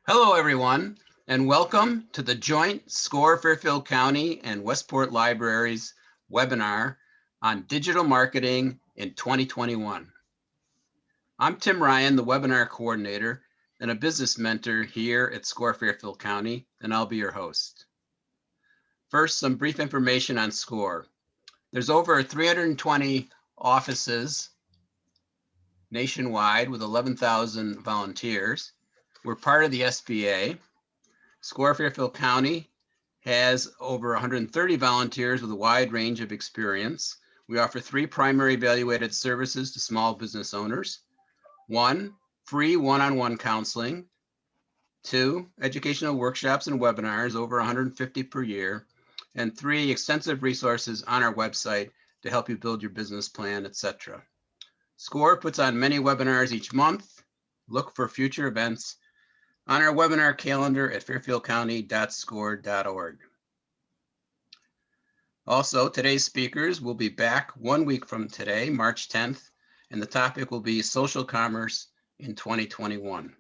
Hello, everyone, and welcome to the joint SCORE Fairfield County and Westport Libraries webinar on digital marketing in 2021. I'm Tim Ryan, the webinar coordinator and a business mentor here at SCORE Fairfield County, and I'll be your host. First, some brief information on SCORE. There's over 320 offices nationwide with 11,000 volunteers. We're part of the SBA. SCORE Fairfield County has over 130 volunteers with a wide range of experience. We offer 3 primary value-added services to small business owners. 1, free one-on-one counseling. 2, educational workshops and webinars, over 150 per year. And 3, extensive resources on our website to help you build your business plan, etc. SCORE puts on many webinars each month. Look for future events on our webinar calendar at fairfieldcounty.score.org. Also, today's speakers will be back 1 week from today, March 10th, and the topic will be social commerce in 2021.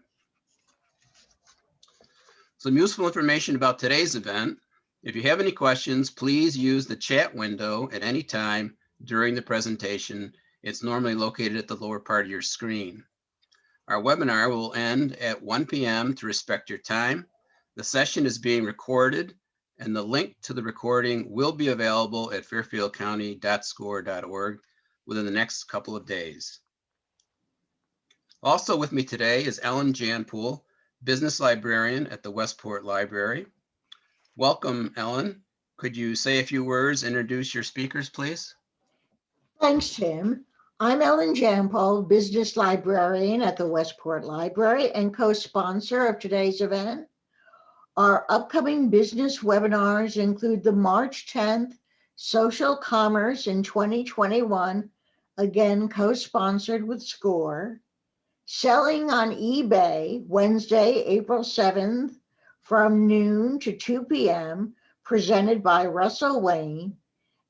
Some useful information about today's event. If you have any questions, please use the chat window at any time during the presentation. It's normally located at the lower part of your screen. Our webinar will end at 1 p.m. to respect your time. The session is being recorded, and the link to the recording will be available at fairfieldcounty.score.org within the next couple of days. Also with me today is Ellen Janpool, business librarian at the Westport Library. Welcome, Ellen. Could you say a few words, introduce your speakers, please? Thanks, Tim. I'm Ellen Janpool, business librarian at the Westport Library and co-sponsor of today's event. Our upcoming business webinars include the March 10th Social Commerce in 2021, again co-sponsored with SCORE. Selling on eBay, Wednesday, April 7th from noon to 2 p.m., presented by Russell Wayne,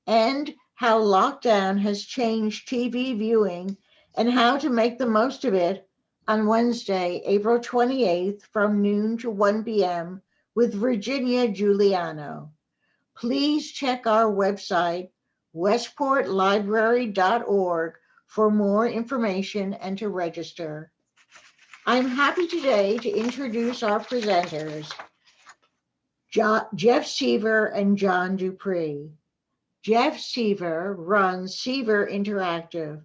and how lockdown has changed TV viewing and how to make the most of it on Wednesday, April 28th from noon to 1 p.m. with Virginia Giuliano. Please check our website, westportlibrary.org, for more information and to register. I'm happy today to introduce our presenters, Jeff Seaver and Jon Dupree. Jeff Seaver runs Seaver Interactive,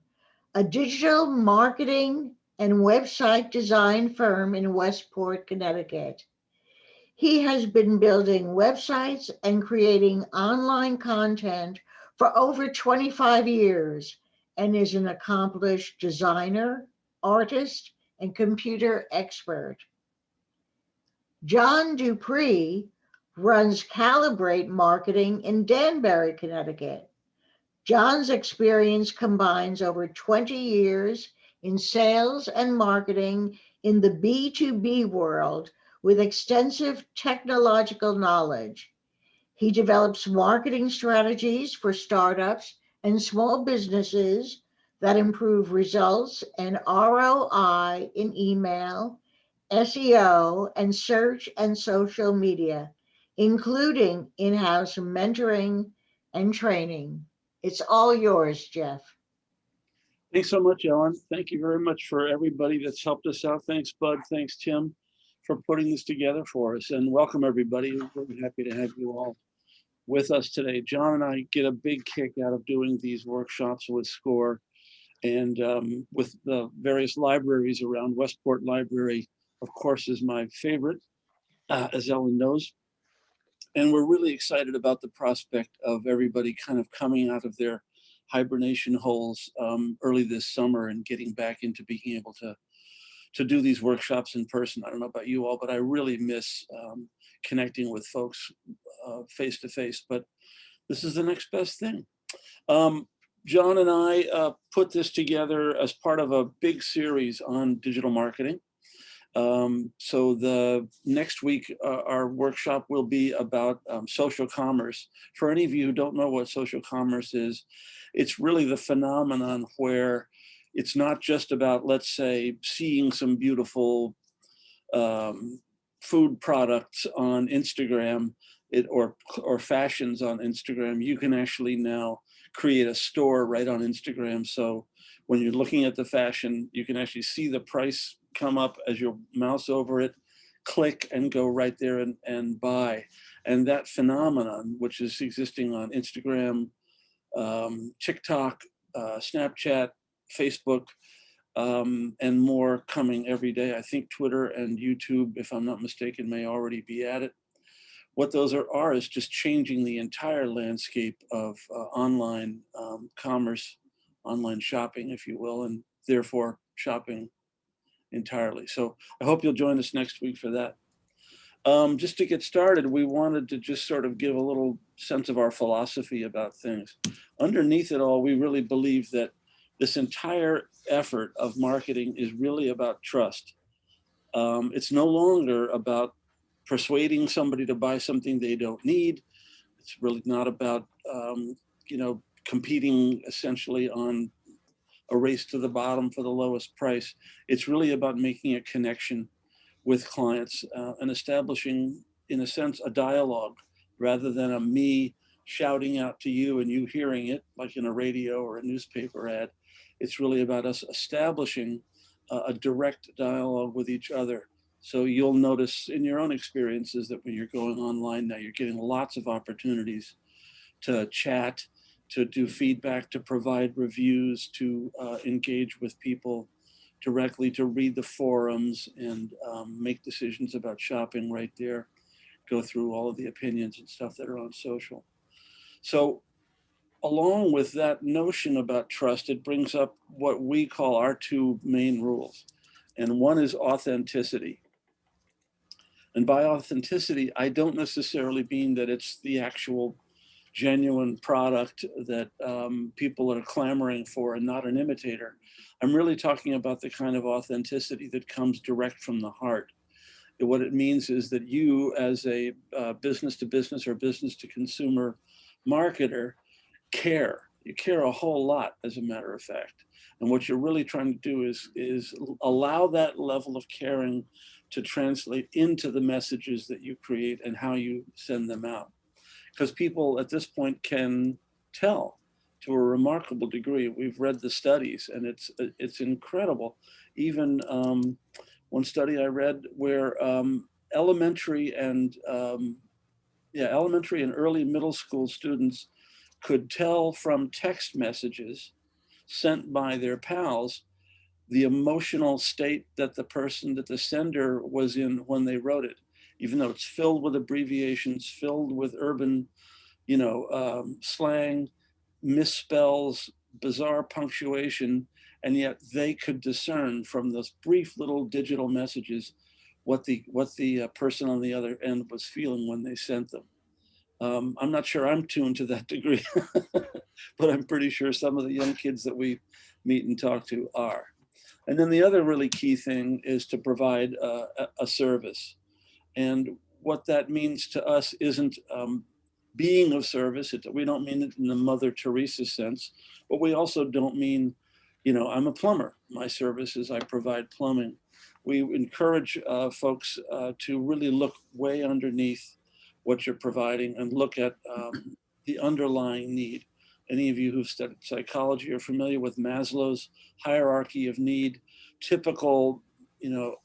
a digital marketing and website design firm in Westport, Connecticut. He has been building websites and creating online content for over 25 years and is an accomplished designer, artist, and computer expert. Jon Dupree runs Calibrate Marketing in Danbury, Connecticut. Jon's experience combines over 20 years in sales and marketing in the B2B world with extensive technological knowledge. He develops marketing strategies for startups and small businesses that improve results and ROI in email, SEO, and search and social media, including in-house mentoring and training. It's all yours, Jeff. Thanks so much, Ellen. Thank you very much for everybody that's helped us out. Thanks, Bud. Thanks, Tim, for putting this together for us. And welcome, everybody. We're happy to have you all with us today. Jon and I get a big kick out of doing these workshops with SCORE and with the various libraries around. Westport Library, of course, is my favorite, as Ellen knows. And we're really excited about the prospect of everybody kind of coming out of their hibernation holes early this summer and getting back into being able to do these workshops in person. I don't know about you all, but I really miss connecting with folks face to face, but this is the next best thing. Jon and I put this together as part of a big series on digital marketing. So the next week, our workshop will be about social commerce. For any of you who don't know what social commerce is, it's really the phenomenon where it's not just about, let's say, seeing some beautiful food products on Instagram, or fashions on Instagram, you can actually now create a store right on Instagram. So when you're looking at the fashion, you can actually see the price come up as you mouse over it, click and go right there and buy. And that phenomenon, which is existing on Instagram, TikTok, Snapchat, Facebook, and more coming every day. I think Twitter and YouTube, if I'm not mistaken, may already be at it. What those are is just changing the entire landscape of online commerce, online shopping, if you will, and therefore shopping entirely. So I hope you'll join us next week for that. Just to get started, we wanted to just sort of give a little sense of our philosophy about things. Underneath it all, we really believe that this entire effort of marketing is really about trust. It's no longer about persuading somebody to buy something they don't need. It's really not about, competing essentially on a race to the bottom for the lowest price. It's really about making a connection with clients and establishing, in a sense, a dialogue rather than a me shouting out to you and you hearing it like in a radio or a newspaper ad. It's really about us establishing a direct dialogue with each other. So you'll notice in your own experiences that when you're going online now, you're getting lots of opportunities to chat, to do feedback, to provide reviews, to engage with people directly, to read the forums and make decisions about shopping right there, go through all of the opinions and stuff that are on social. So along with that notion about trust, it brings up what we call our two main rules. And one is authenticity. And by authenticity, I don't necessarily mean that it's the actual genuine product that people are clamoring for and not an imitator. I'm really talking about the kind of authenticity that comes direct from the heart. And what it means is that you, as a business to business or business to consumer marketer, care. You care a whole lot, as a matter of fact. And what you're really trying to do is allow that level of caring to translate into the messages that you create and how you send them out. Because people at this point can tell to a remarkable degree. We've read the studies and it's incredible. Even one study I read where elementary and early middle school students could tell from text messages sent by their pals the emotional state that the sender was in when they wrote it, even though it's filled with abbreviations, filled with urban, slang, misspells, bizarre punctuation, and yet they could discern from those brief little digital messages what the person on the other end was feeling when they sent them. I'm not sure I'm tuned to that degree, but I'm pretty sure some of the young kids that we meet and talk to are. And then the other really key thing is to provide a service. And what that means to us isn't being of service. We don't mean it in the Mother Teresa sense, but we also don't mean, I'm a plumber. My service is I provide plumbing. We encourage folks to really look way underneath what you're providing and look at the underlying need. Any of you who've studied psychology are familiar with Maslow's hierarchy of need. Typical,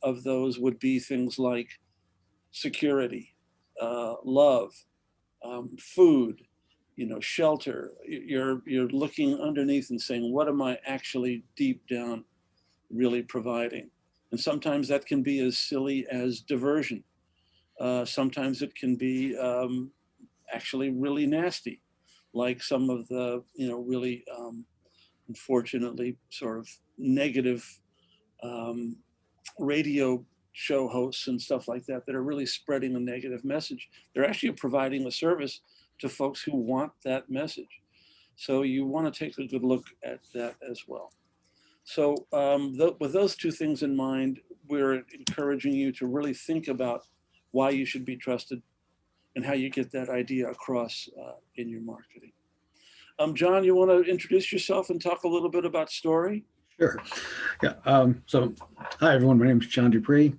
of those would be things like security, love, food, shelter. You're looking underneath and saying, what am I actually deep down really providing? And sometimes that can be as silly as diversion. Sometimes it can be actually really nasty, like some of the, really unfortunately sort of negative radio show hosts and stuff like that are really spreading a negative message. They're actually providing a service to folks who want that message. So you want to take a good look at that as well. So with those two things in mind, we're encouraging you to really think about why you should be trusted and how you get that idea across in your marketing. John, you want to introduce yourself and talk a little bit about story? Sure. Yeah. So, hi everyone. My name is Jon Dupree.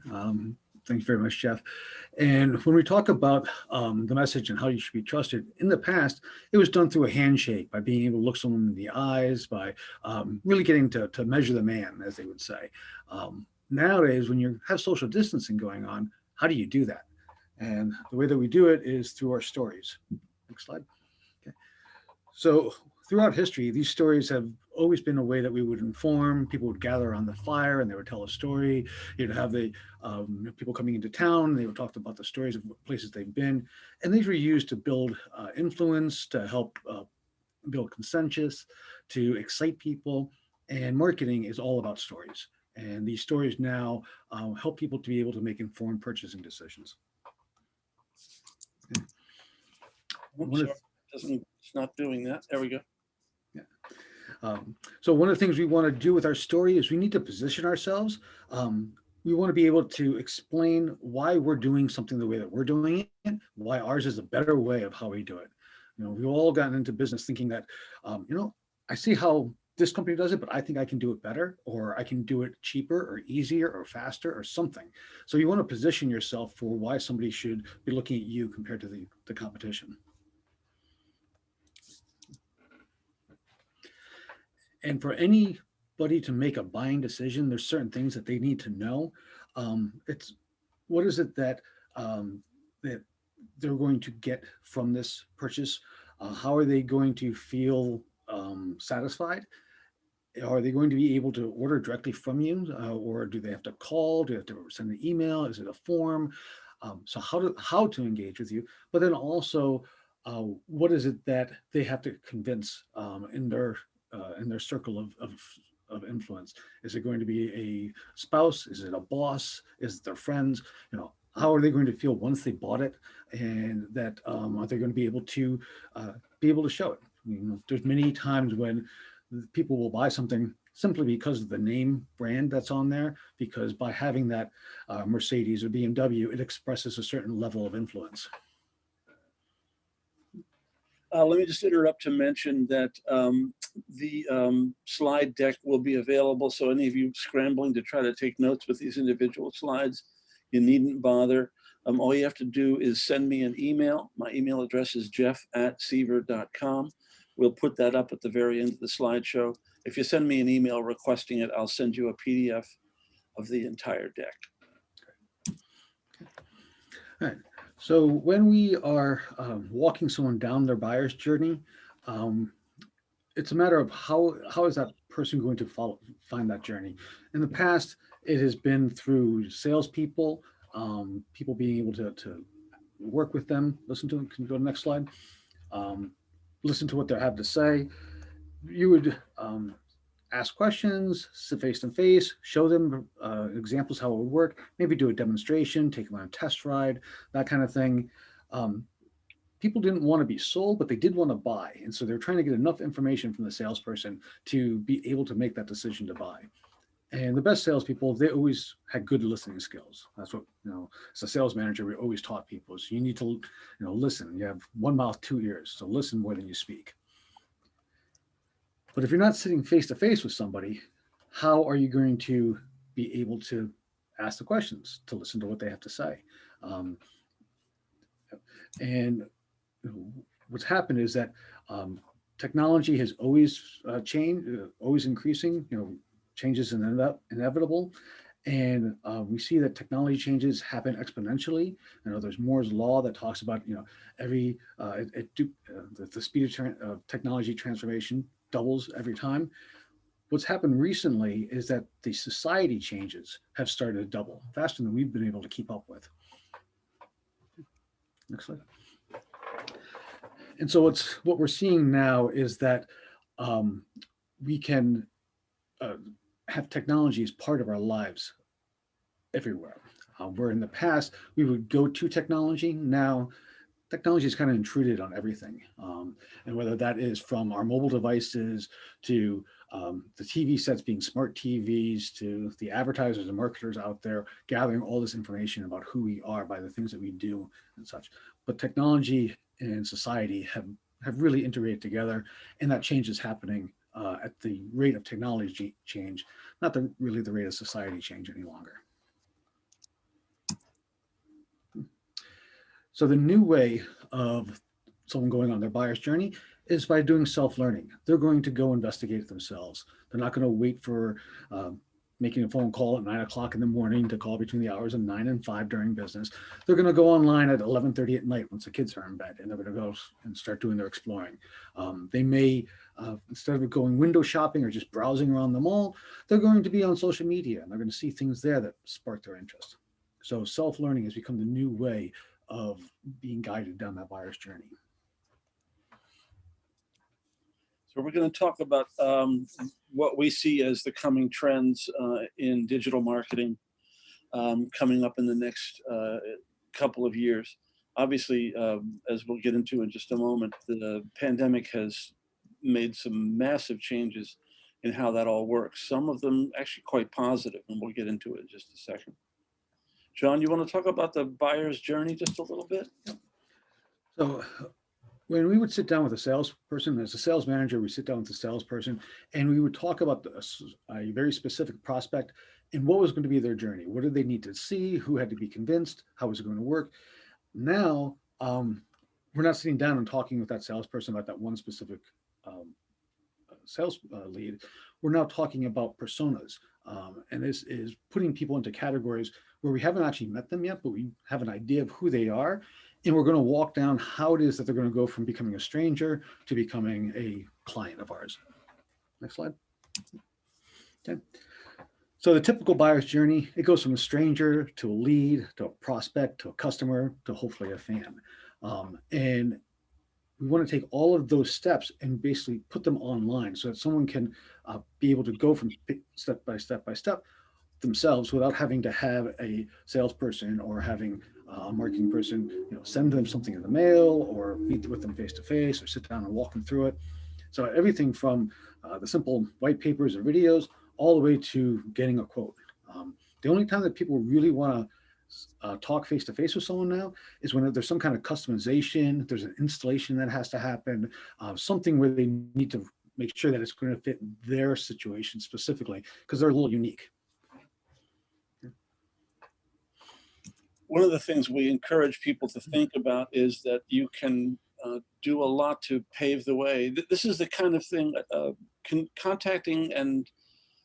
Thanks very much, Jeff. And when we talk about the message and how you should be trusted, in the past, it was done through a handshake, by being able to look someone in the eyes, by really getting to measure the man, as they would say. Nowadays, when you have social distancing going on, how do you do that? And the way that we do it is through our stories. Next slide. Okay. So throughout history, these stories have always been a way that we would inform. People would gather around the fire and they would tell a story. You'd have the people coming into town. They would talk about the stories of places they've been. And these were used to build influence, to help build consensus, to excite people. And marketing is all about stories. And these stories now help people to be able to make informed purchasing decisions. Oops, sorry. It's not doing that. There we go. Yeah. So one of the things we want to do with our story is we need to position ourselves. We want to be able to explain why we're doing something the way that we're doing it, why ours is a better way of how we do it. We've all gotten into business thinking that, I see how this company does it, but I think I can do it better, or I can do it cheaper or easier or faster or something. So you want to position yourself for why somebody should be looking at you compared to the competition. And for anybody to make a buying decision, there's certain things that they need to know. It's what is it that that they're going to get from this purchase? How are they going to feel satisfied? Are they going to be able to order directly from you, or do they have to call? Do they have to send an email? Is it a form? So how to engage with you? But then also, what is it that they have to convince in their circle of influence? Is it going to be a spouse? Is it a boss? Is it their friends? How are they going to feel once they bought it? And that are they going to be able to show it? There's many times when people will buy something simply because of the name brand that's on there, because by having that Mercedes or BMW, it expresses a certain level of influence. Let me just interrupt to mention that the slide deck will be available. So any of you scrambling to try to take notes with these individual slides, you needn't bother. All you have to do is send me an email. My email address is jeff@seaver.com. We'll put that up at the very end of the slideshow. If you send me an email requesting it, I'll send you a PDF of the entire deck. All right. So when we are walking someone down their buyer's journey, it's a matter of how is that person going to find that journey. In the past, it has been through salespeople, people being able to work with them, listen to them. Can you go to the next slide? Listen to what they have to say. You would ask questions, sit face to face, show them examples how it would work, maybe do a demonstration, take them on a test ride, that kind of thing. People didn't want to be sold, but they did want to buy. And so they're trying to get enough information from the salesperson to be able to make that decision to buy. And the best salespeople, they always had good listening skills. That's what, as a sales manager, we always taught people. So you need to, listen. You have one mouth, two ears. So listen more than you speak. But if you're not sitting face to face with somebody, how are you going to be able to ask the questions, to listen to what they have to say? And what's happened is that technology has always changed, always increasing. Change is inevitable. And we see that technology changes happen exponentially. There's Moore's law that talks about, the speed of technology transformation doubles every time. What's happened recently is that the society changes have started to double faster than we've been able to keep up with. Next slide. And so what we're seeing now is that we can have technology as part of our lives everywhere. Where in the past we would go to technology, now technology is kind of intruded on everything. And whether that is from our mobile devices to the TV sets being smart TVs, to the advertisers and marketers out there gathering all this information about who we are by the things that we do and such. But technology and society have really integrated together, and that change is happening at the rate of technology change, not really the rate of society change any longer. So the new way of someone going on their buyer's journey is by doing self-learning. They're going to go investigate it themselves. They're not going to wait for making a phone call at 9 o'clock in the morning to call between the hours of 9 and 5 during business. They're going to go online at 11:30 at night once the kids are in bed, and they're going to go and start doing their exploring. They may, instead of going window shopping or just browsing around the mall, they're going to be on social media, and they're going to see things there that spark their interest. So self-learning has become the new way of being guided down that buyer's journey. So we're going to talk about what we see as the coming trends in digital marketing coming up in the next couple of years. Obviously, as we'll get into in just a moment, the pandemic has made some massive changes in how that all works. Some of them actually quite positive, and we'll get into it in just a second. John, you want to talk about the buyer's journey just a little bit? So when we would sit down with a salesperson, as a sales manager, we sit down with the salesperson and we would talk about a very specific prospect and what was going to be their journey. What did they need to see? Who had to be convinced? How was it going to work? Now, we're not sitting down and talking with that salesperson about that one specific sales lead. We're now talking about personas. And this is putting people into categories where we haven't actually met them yet, but we have an idea of who they are. And we're going to walk down how it is that they're going to go from becoming a stranger to becoming a client of ours. Next slide. Okay. So the typical buyer's journey, it goes from a stranger to a lead, to a prospect, to a customer, to hopefully a fan. And we want to take all of those steps and basically put them online so that someone can be able to go from step by step by step themselves without having to have a salesperson or having a marketing person, send them something in the mail or meet with them face to face or sit down and walk them through it. So everything from the simple white papers or videos all the way to getting a quote. The only time that people really want to talk face to face with someone now is when there's some kind of customization, there's an installation that has to happen, something where they need to make sure that it's going to fit their situation specifically because they're a little unique. One of the things we encourage people to think about is that you can do a lot to pave the way. This is the kind of thing, contacting and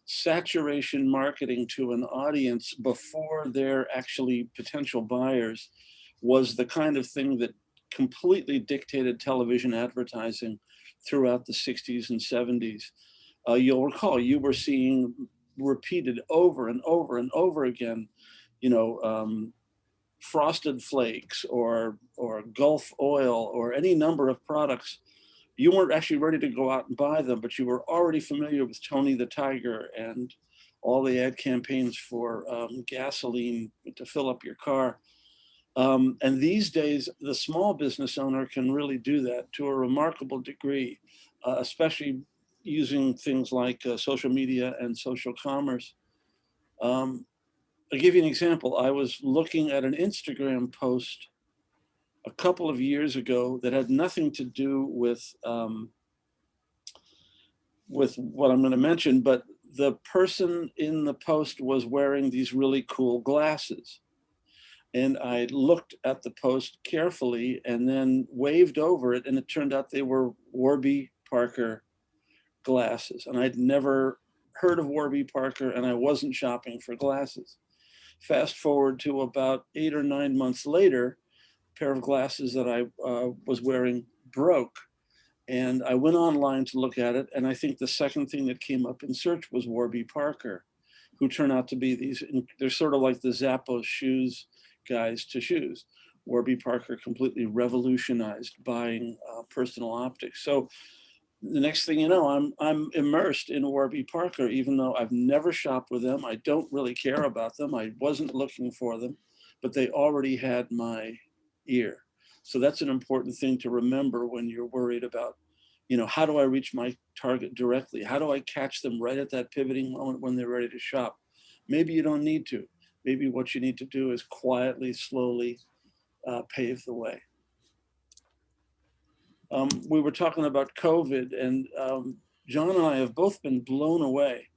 saturation marketing to an audience before they're actually potential buyers was the kind of thing that completely dictated television advertising throughout the 60s and 70s. You'll recall you were seeing repeated over and over and over again, Frosted Flakes or Gulf Oil or any number of products. You weren't actually ready to go out and buy them, but you were already familiar with Tony the Tiger and all the ad campaigns for gasoline to fill up your car. And these days, the small business owner can really do that to a remarkable degree, especially using things like social media and social commerce. I'll give you an example. I was looking at an Instagram post a couple of years ago that had nothing to do with what I'm going to mention, but the person in the post was wearing these really cool glasses. And I looked at the post carefully and then waved over it, and it turned out they were Warby Parker glasses. And I'd never heard of Warby Parker, and I wasn't shopping for glasses. Fast forward to about 8 or 9 months later, a pair of glasses that I was wearing broke. And I went online to look at it. And I think the second thing that came up in search was Warby Parker, who turn out to be they're sort of like the Zappos shoes guys to shoes. Warby Parker completely revolutionized buying personal optics. So the next thing you know, I'm immersed in Warby Parker, even though I've never shopped with them. I don't really care about them. I wasn't looking for them, but they already had my ear. So that's an important thing to remember when you're worried about, how do I reach my target directly? How do I catch them right at that pivoting moment when they're ready to shop? Maybe you don't need to. Maybe what you need to do is quietly, slowly pave the way. We were talking about COVID, and John and I have both been blown away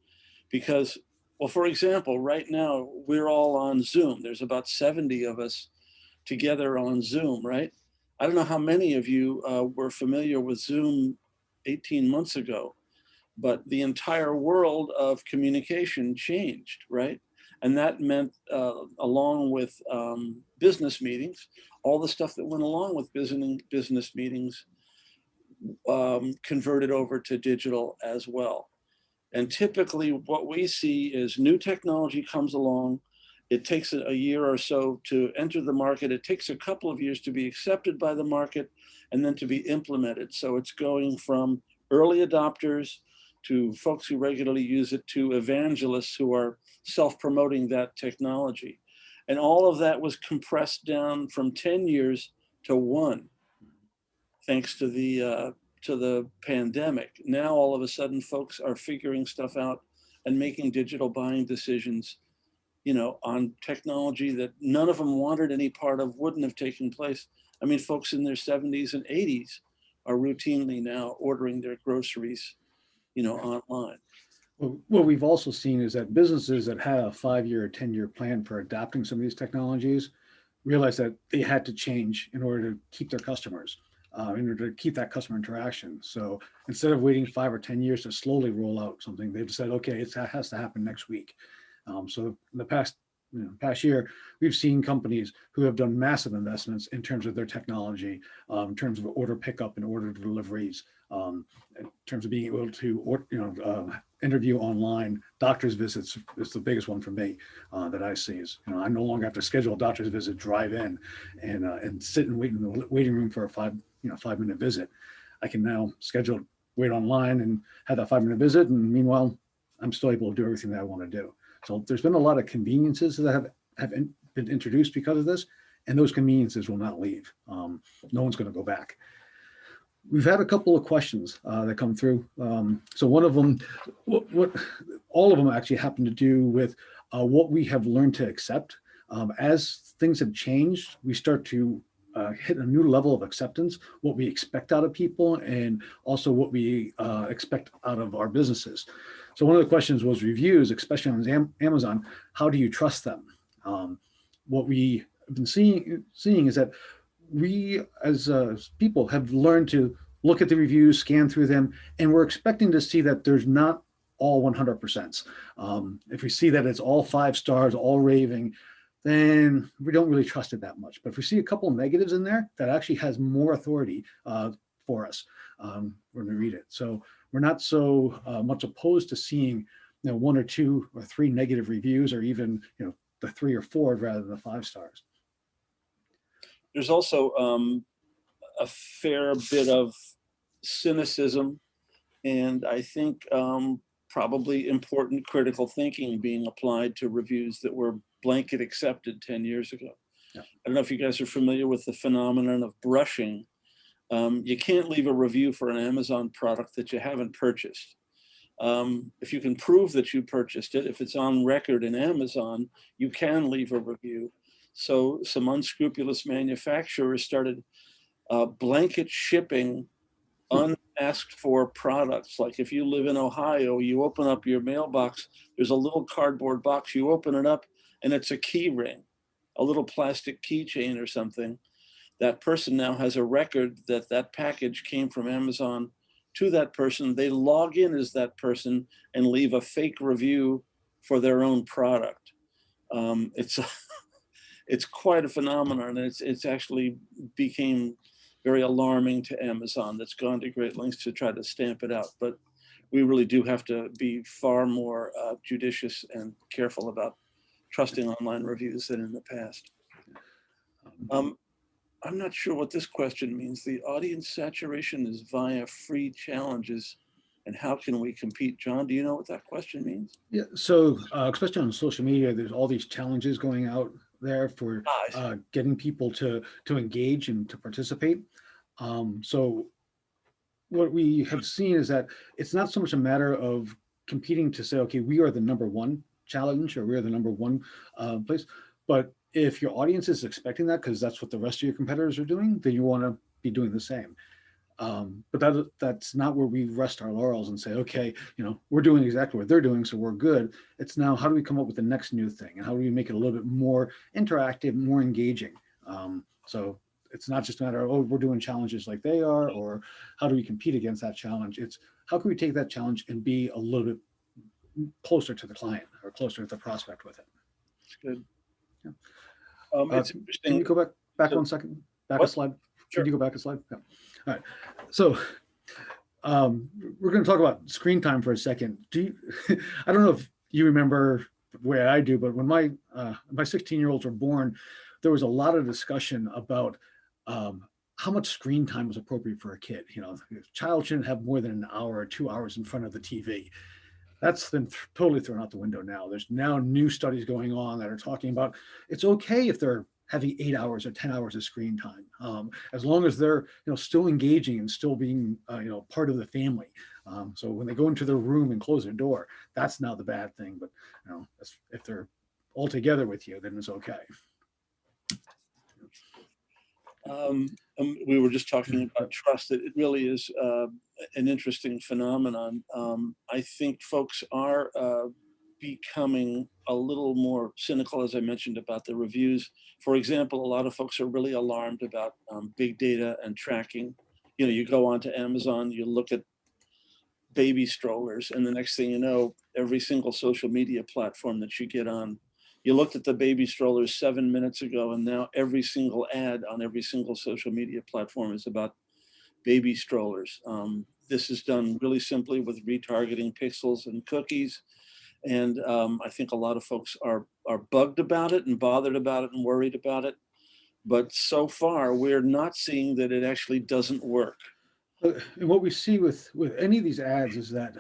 because, well, for example, right now we're all on Zoom. There's about 70 of us together on Zoom, right? I don't know how many of you were familiar with Zoom 18 months ago, but the entire world of communication changed, right? And that meant, along with business meetings, all the stuff that went along with business meetings converted over to digital as well. And typically what we see is new technology comes along. It takes a year or so to enter the market. It takes a couple of years to be accepted by the market and then to be implemented. So it's going from early adopters to folks who regularly use it to evangelists who are self-promoting that technology. And all of that was compressed down from 10 years to 1, thanks to the pandemic. Now, all of a sudden, folks are figuring stuff out and making digital buying decisions, on technology that none of them wanted any part of, wouldn't have taken place. I mean, folks in their 70s and 80s are routinely now ordering their groceries, online. Well, what we've also seen is that businesses that had a 5-year or 10-year plan for adopting some of these technologies realized that they had to change in order to keep their customers, in order to keep that customer interaction. So instead of waiting 5 or 10 years to slowly roll out something, they've said, okay, it has to happen next week. So in the past year, we've seen companies who have done massive investments in terms of their technology, in terms of order pickup and order deliveries, in terms of being able to interview online. Doctor's visits is the biggest one for me that I see. Is I no longer have to schedule a doctor's visit, drive in, and sit and wait in the waiting room for a 5-minute visit. I can now wait online and have that 5-minute visit, and meanwhile, I'm still able to do everything that I want to do. So there's been a lot of conveniences that have been introduced because of this, and those conveniences will not leave. No one's going to go back. We've had a couple of questions that come through. So one of them, all of them actually happen to do with what we have learned to accept. As things have changed, we start to hit a new level of acceptance, what we expect out of people, and also what we expect out of our businesses. So one of the questions was reviews, especially on Amazon. How do you trust them? What we have been seeing is that we as people have learned to look at the reviews, scan through them, and we're expecting to see that there's not all 100%. If we see that it's all 5 stars, all raving, then we don't really trust it that much. But if we see a couple of negatives in there, that actually has more authority for us when we read it. So we're not so much opposed to seeing 1 or 2 or 3 negative reviews, or even the 3 or 4 rather than the 5 stars. There's also a fair bit of cynicism, and I think probably important critical thinking being applied to reviews that were blanket accepted 10 years ago. Yeah. I don't know if you guys are familiar with the phenomenon of brushing. You can't leave a review for an Amazon product that you haven't purchased. If you can prove that you purchased it, if it's on record in Amazon, you can leave a review. So some unscrupulous manufacturers started blanket shipping unasked for products. Like if you live in Ohio, you open up your mailbox, there's a little cardboard box, you open it up, and it's a key ring, a little plastic keychain or something. That person now has a record that that package came from Amazon to that person. They log in as that person and leave a fake review for their own product. It's quite a phenomenon, and it's actually became very alarming to Amazon. That's gone to great lengths to try to stamp it out. But we really do have to be far more judicious and careful about trusting online reviews than in the past. I'm not sure what this question means. The audience saturation is via free challenges, and how can we compete? John, do you know what that question means? Yeah, so especially on social media, there's all these challenges going out there for getting people to engage and to participate. So what we have seen is that it's not so much a matter of competing to say, okay, we are the #1 challenge, or we are the #1 place, but if your audience is expecting that because that's what the rest of your competitors are doing, then you want to be doing the same. But that's not where we rest our laurels and say, okay, we're doing exactly what they're doing, so we're good. It's now, how do we come up with the next new thing, and how do we make it a little bit more interactive, more engaging? So it's not just a matter of, oh, we're doing challenges like they are, or how do we compete against that challenge? It's how can we take that challenge and be a little bit closer to the client or closer to the prospect with it. It's good. Yeah. It's Can interesting. you go back So- 1 second? Back What? a slide. Sure. Can you go back a slide? Yeah. All right. So we're going to talk about screen time for a second. I don't know if you remember the way I do, but when my 16-year-olds were born, there was a lot of discussion about how much screen time was appropriate for a kid. You know, a child shouldn't have more than an hour or 2 hours in front of the TV. That's been totally thrown out the window now. There's now new studies going on that are talking about it's okay if they're having 8 hours or 10 hours of screen time, as long as they're still engaging and still being part of the family. So when they go into their room and close their door, that's now the bad thing. But if they're all together with you, then it's okay. We were just talking about trust. It really is an interesting phenomenon. I think folks are becoming a little more cynical, as I mentioned, about the reviews. For example, a lot of folks are really alarmed about big data and tracking. You go onto Amazon, you look at baby strollers, and the next thing you know, every single social media platform that you get on, you looked at the baby strollers 7 minutes ago, and now every single ad on every single social media platform is about baby strollers. This is done really simply with retargeting pixels and cookies. And I think a lot of folks are bugged about it and bothered about it and worried about it. But so far, we're not seeing that it actually doesn't work. And what we see with any of these ads is that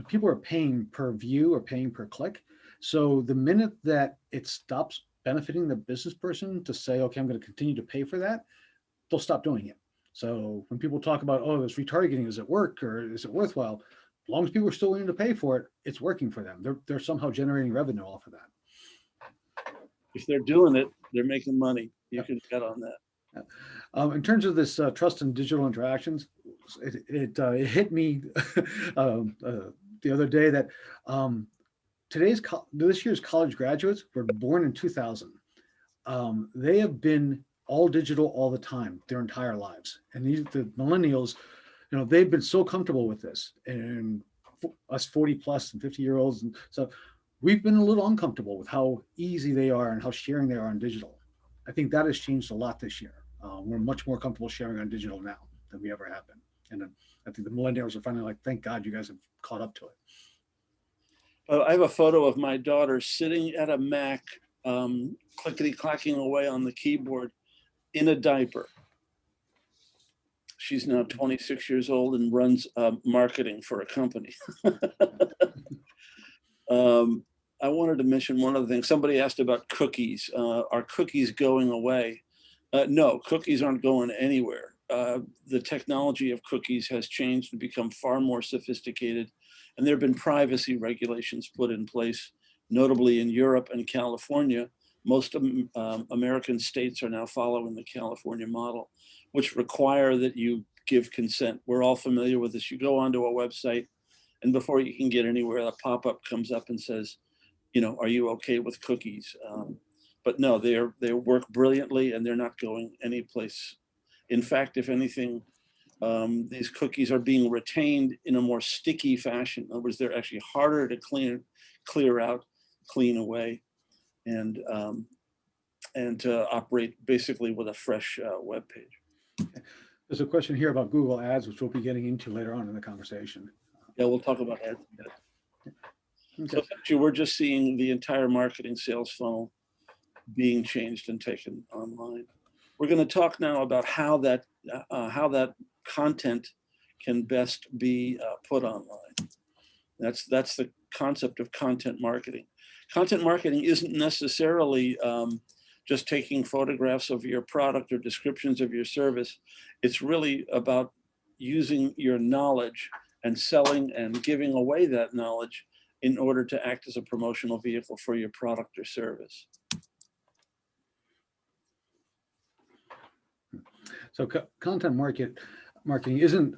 people are paying per view or paying per click. So the minute that it stops benefiting the business person to say, okay, I'm going to continue to pay for that, they'll stop doing it. So when people talk about, oh, this retargeting, does it work or is it worthwhile? As long as people are still willing to pay for it, it's working for them. They're somehow generating revenue off of that. If they're doing it, they're making money. You can bet on that. In terms of this trust and digital interactions, it hit me the other day that this year's college graduates were born in 2000. They have been all digital all the time, their entire lives. And the millennials, they've been so comfortable with this, and us 40 plus and 50-year-olds. And so we've been a little uncomfortable with how easy they are and how sharing they are on digital. I think that has changed a lot this year. We're much more comfortable sharing on digital now than we ever have been. And I think the millennials are finally like, thank God you guys have caught up to it. I have a photo of my daughter sitting at a Mac, clickety-clacking away on the keyboard in a diaper. She's now 26 years old and runs marketing for a company. I wanted to mention one other thing. Somebody asked about cookies. Are cookies going away? No, cookies aren't going anywhere. The technology of cookies has changed and become far more sophisticated. And there have been privacy regulations put in place, notably in Europe and California. Most American states are now following the California model, which require that you give consent. We're all familiar with this. You go onto a website, and before you can get anywhere, a pop-up comes up and says, are you okay with cookies? But no, they work brilliantly, and they're not going anyplace. In fact, if anything, these cookies are being retained in a more sticky fashion. In other words, they're actually harder to clear out, clean away, and to operate basically with a fresh web page. There's a question here about Google Ads, which we'll be getting into later on in the conversation. Yeah, we'll talk about ads in a minute. Okay. So actually, we're just seeing the entire marketing sales funnel being changed and taken online. We're going to talk now about how that content can best be put online. That's the concept of content marketing. Content marketing isn't necessarily just taking photographs of your product or descriptions of your service. It's really about using your knowledge and selling and giving away that knowledge in order to act as a promotional vehicle for your product or service. So content marketing isn't,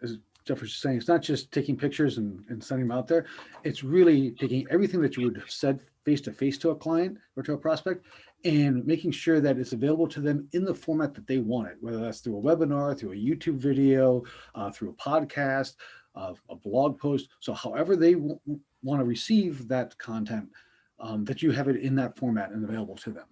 as Jeff was saying, it's not just taking pictures and sending them out there. It's really taking everything that you would have said face to face to a client or to a prospect and making sure that it's available to them in the format that they want it, whether that's through a webinar, through a YouTube video, through a podcast, a blog post. So however they want to receive that content, that you have it in that format and available to them.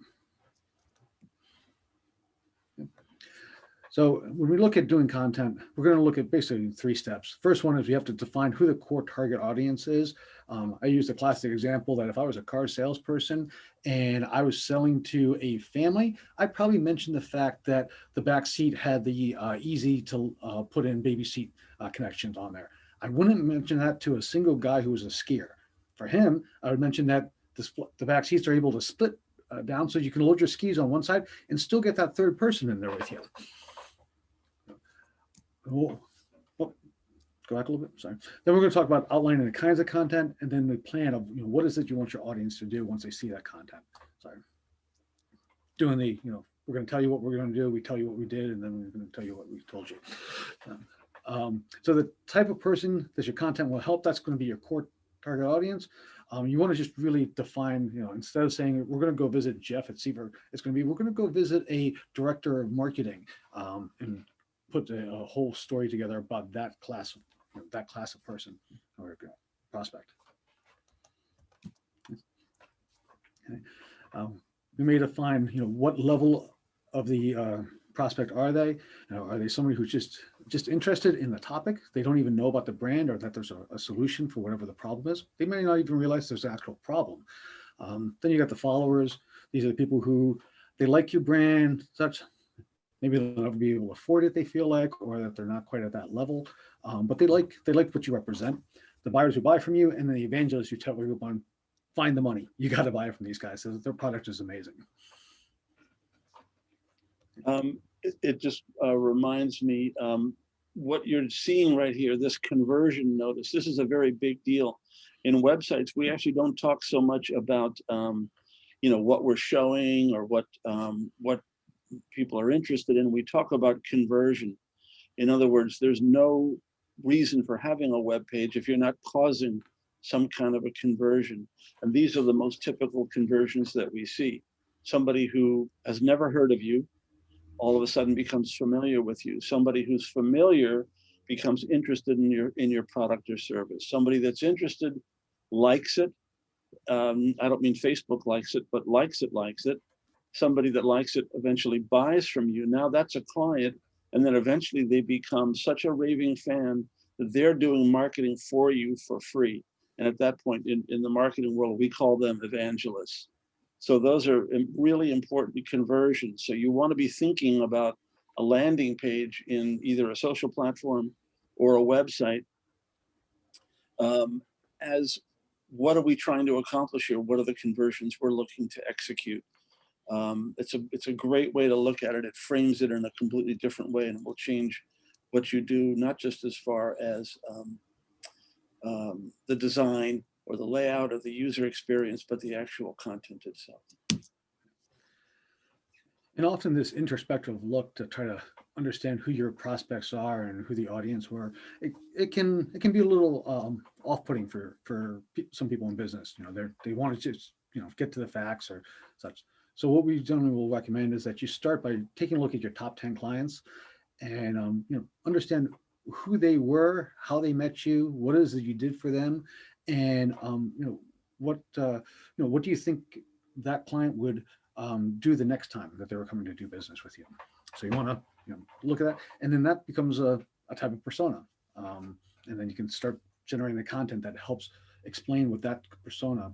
So when we look at doing content, we're going to look at basically 3 steps. First one is we have to define who the core target audience is. I use a classic example that if I was a car salesperson and I was selling to a family, I'd probably mention the fact that the back seat had the easy to put in baby seat connections on there. I wouldn't mention that to a single guy who was a skier. For him, I would mention that the back seats are able to split down so you can load your skis on one side and still get that third person in there with you. Oh, go back a little bit. Sorry. Then we're going to talk about outlining the kinds of content and then the plan of what is it you want your audience to do once they see that content. Sorry. Doing the we're going to tell you what we're going to do. We tell you what we did, and then we're going to tell you what we told you. So the type of person that your content will help, that's going to be your core target audience. You want to just really define, instead of saying we're going to go visit Jeff at Seaver, it's going to be we're going to go visit a director of marketing and put a whole story together about that class of person or prospect. Okay. We may define, what level of the prospect are they? Are they somebody who's just interested in the topic? They don't even know about the brand or that there's a solution for whatever the problem is. They may not even realize there's an actual problem. Then you got the followers. These are the people who they like your brand, such. Maybe they'll never be able to afford it, they feel like, or that they're not quite at that level. But they like what you represent. The buyers who buy from you, and then the evangelists, you tell everyone, find the money. You got to buy it from these guys. So their product is amazing. It just reminds me what you're seeing right here, this conversion notice. This is a very big deal. In websites, we actually don't talk so much about what we're showing or what people are interested in. We talk about conversion. In other words, there's no reason for having a web page if you're not causing some kind of a conversion. And these are the most typical conversions that we see. Somebody who has never heard of you all of a sudden becomes familiar with you. Somebody who's familiar becomes interested in your product or service. Somebody that's interested likes it. I don't mean Facebook likes it, but likes it. Somebody that likes it eventually buys from you. Now that's a client. And then eventually they become such a raving fan that they're doing marketing for you for free. And at that point in the marketing world, we call them evangelists. So those are really important conversions. So you want to be thinking about a landing page in either a social platform or a website as what are we trying to accomplish here? What are the conversions we're looking to execute? It's a great way to look at it. It frames it in a completely different way, and it will change what you do, not just as far as the design or the layout of the user experience, but the actual content itself. And often this introspective look to try to understand who your prospects are and who the audience were, it can be a little off-putting for some people in business. They want to just get to the facts or such. So what we generally will recommend is that you start by taking a look at your top 10 clients and understand who they were, how they met you, what it is that you did for them, and what do you think that client would do the next time that they were coming to do business with you. So you want to look at that, and then that becomes a type of persona, and then you can start generating the content that helps explain what that persona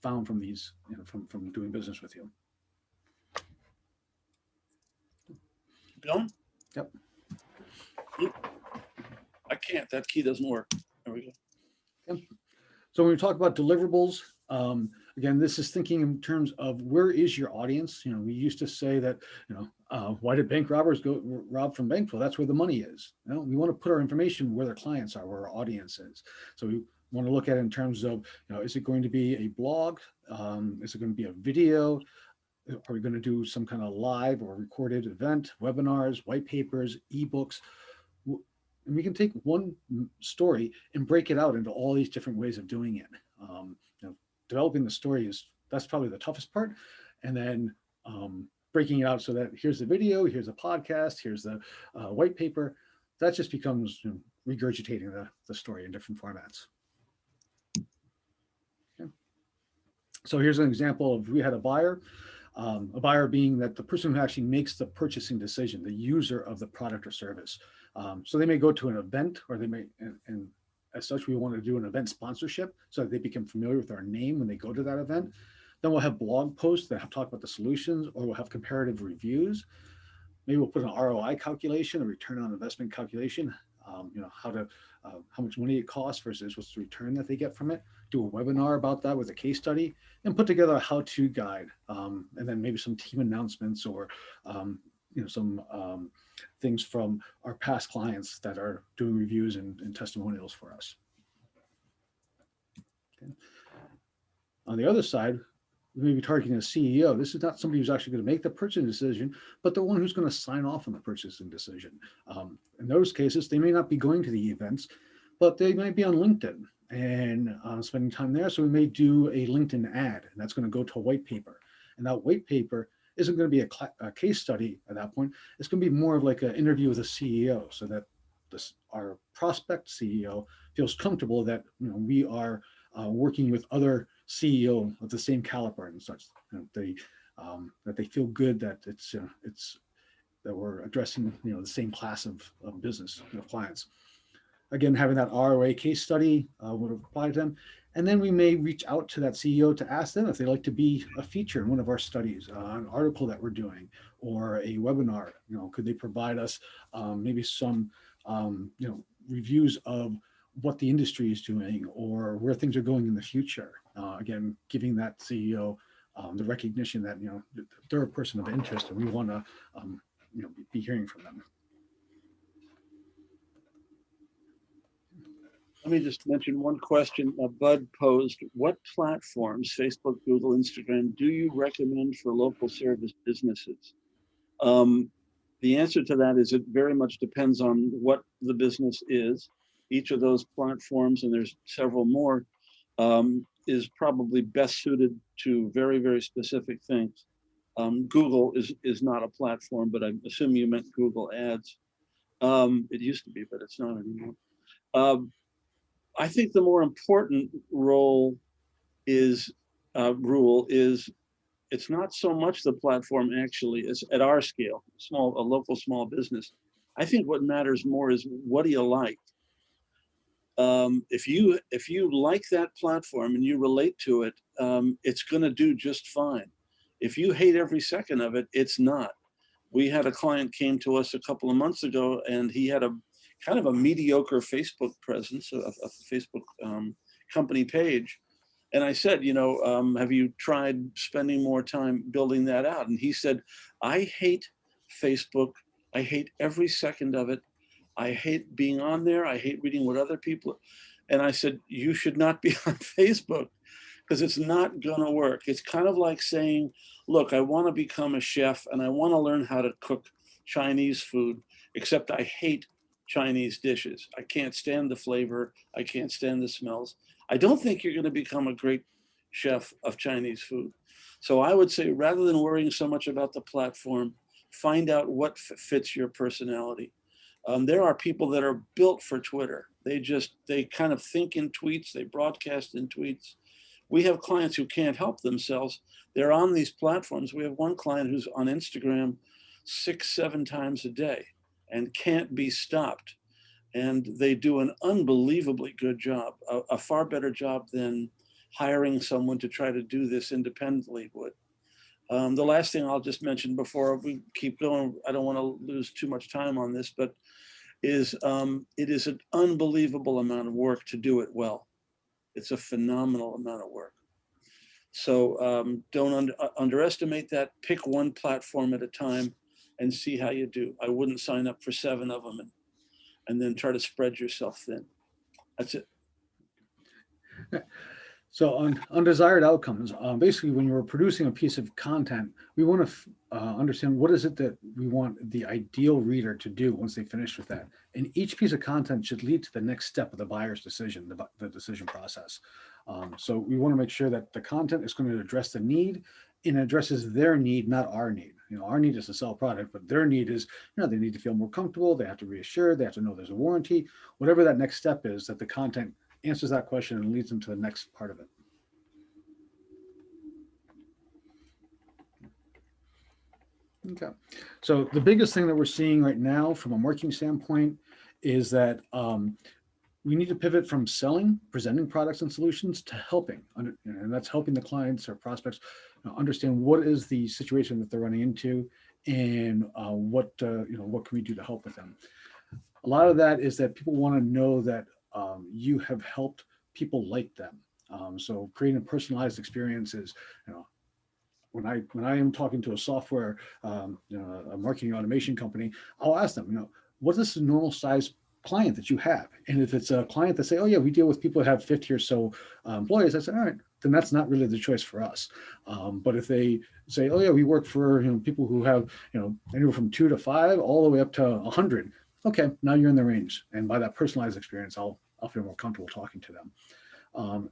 found from these, from doing business with you. Bill? Yep. I can't. That key doesn't work. There we go. Yep. So when we talk about deliverables, again, this is thinking in terms of where is your audience. We used to say that, why did bank robbers go rob from banks? Well, that's where the money is. We want to put our information where their clients are, where our audience is. So we want to look at it in terms of, is it going to be a blog? Is it going to be a video? Are we going to do some kind of live or recorded event, webinars, white papers, ebooks? And we can take one story and break it out into all these different ways of doing it. Developing the story that's probably the toughest part. And then breaking it out so that here's the video, here's a podcast, here's the white paper. That just becomes regurgitating the story in different formats. Okay. So here's an example of, we had a buyer being that the person who actually makes the purchasing decision, the user of the product or service. So they may go to an event, or they may, and as such, we want to do an event sponsorship so that they become familiar with our name when they go to that event. Then we'll have blog posts that talk about the solutions, or we'll have comparative reviews. Maybe we'll put an ROI calculation, a return on investment calculation, how much money it costs versus what's the return that they get from it. Do a webinar about that with a case study, and put together a how-to guide, and then maybe some team announcements, or some things from our past clients that are doing reviews and testimonials for us. Okay. On the other side, we may be targeting a CEO. This is not somebody who's actually going to make the purchasing decision, but the one who's going to sign off on the purchasing decision. In those cases, they may not be going to the events, but they might be on LinkedIn and spending time there. So we may do a LinkedIn ad, and that's going to go to a white paper. And that white paper isn't going to be a case study at that point. It's going to be more of like an interview with a CEO, so that our prospect CEO feels comfortable that we are working with other CEO of the same caliber and such. That they feel good that it's that we're addressing the same class of business clients. Again, having that ROA case study would apply to them. And then we may reach out to that CEO to ask them if they'd like to be a feature in one of our studies, an article that we're doing, or a webinar. Could they provide us maybe some reviews of what the industry is doing, or where things are going in the future. Again, giving that CEO the recognition that they're a person of interest, and we want to be hearing from them. Let me just mention one question Bud posed. What platforms, Facebook, Google, Instagram, do you recommend for local service businesses? The answer to that is it very much depends on what the business is. Each of those platforms, and there's several more, is probably best suited to very, very specific things. Google is not a platform, but I assume you meant Google Ads. It used to be, but it's not anymore. I think the more important rule is it's not so much the platform actually, it's at our scale, a local small business. I think what matters more is, what do you like? If you like that platform and you relate to it, it's going to do just fine. If you hate every second of it, it's not. We had a client came to us a couple of months ago, and he had a kind of a mediocre Facebook presence, a Facebook company page. And I said, have you tried spending more time building that out? And he said, I hate Facebook. I hate every second of it. I hate being on there. I hate reading what other people. And I said, you should not be on Facebook, because it's not going to work. It's kind of like saying, look, I want to become a chef and I want to learn how to cook Chinese food, except I hate Chinese dishes. I can't stand the flavor. I can't stand the smells. I don't think you're going to become a great chef of Chinese food. So I would say, rather than worrying so much about the platform, find out what fits your personality. There are people that are built for Twitter. They kind of think in tweets, they broadcast in tweets. We have clients who can't help themselves. They're on these platforms. We have one client who's on Instagram 6-7 times a day and can't be stopped. And they do an unbelievably good job, a far better job than hiring someone to try to do this independently would. The last thing I'll just mention before we keep going, I don't want to lose too much time on this, but it is an unbelievable amount of work to do it well. It's a phenomenal amount of work. So don't underestimate that. Pick one platform at a time and see how you do. I wouldn't sign up for 7 of them and then try to spread yourself thin. That's it. So on undesired outcomes, basically when you're producing a piece of content, we want to understand what is it that we want the ideal reader to do once they finish with that. And each piece of content should lead to the next step of the buyer's decision, the decision process. So we want to make sure that the content is going to address the need and addresses their need, not our need. Our need is to sell a product, but their need is, they need to feel more comfortable. They have to reassure, they have to know there's a warranty, whatever that next step is, that the content answers that question and leads them to the next part of it. Okay, so the biggest thing that we're seeing right now from a marketing standpoint is that we need to pivot from selling, presenting products and solutions to helping, and that's helping the clients or prospects understand what is the situation that they're running into and what can we do to help with them. A lot of that is that people want to know that you have helped people like them. So creating a personalized experiences, when I am talking to a software, a marketing automation company, I'll ask them, what is the normal size client that you have? And if it's a client that say, oh yeah, we deal with people that have 50 or so employees, I say, all right, then that's not really the choice for us. But if they say, oh yeah, we work for people who have anywhere from 2 to 5 all the way up to 100, okay, now you're in the range. And by that personalized experience, I'll feel more comfortable talking to them.